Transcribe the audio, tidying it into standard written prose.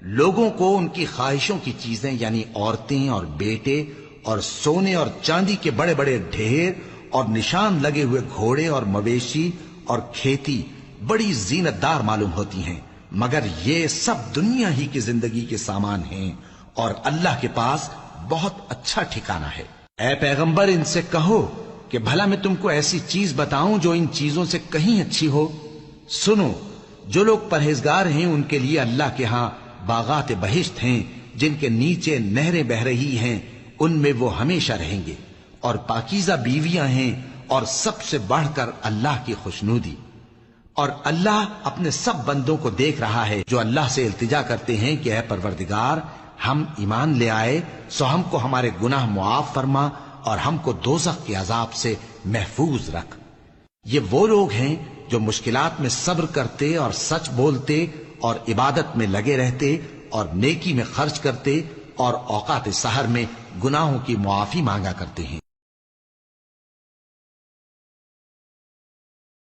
لوگوں کو ان کی خواہشوں کی چیزیں یعنی عورتیں اور بیٹے اور سونے اور چاندی کے بڑے بڑے ڈھیر اور نشان لگے ہوئے گھوڑے اور مویشی اور کھیتی بڑی زینت دار معلوم ہوتی ہیں، مگر یہ سب دنیا ہی کی زندگی کے سامان ہیں اور اللہ کے پاس بہت اچھا ٹھکانہ ہے۔ اے پیغمبر ان سے کہو کہ بھلا میں تم کو ایسی چیز بتاؤں جو ان چیزوں سے کہیں اچھی ہو؟ سنو، جو لوگ پرہیزگار ہیں ان کے لیے اللہ کے ہاں باغات بہشت ہیں جن کے نیچے نہریں بہ رہی ہیں، ان میں وہ ہمیشہ رہیں گے، اور پاکیزہ بیویاں ہیں، اور سب سے بڑھ کر اللہ کی خوشنودی۔ اور اللہ اپنے سب بندوں کو دیکھ رہا ہے جو اللہ سے التجا کرتے ہیں کہ اے پروردگار ہم ایمان لے آئے سو ہم کو ہمارے گناہ معاف فرما اور ہم کو دوزخ کے عذاب سے محفوظ رکھ۔ یہ وہ لوگ ہیں جو مشکلات میں صبر کرتے اور سچ بولتے اور عبادت میں لگے رہتے اور نیکی میں خرچ کرتے اور اوقات سحر میں گناہوں کی معافی مانگا کرتے ہیں۔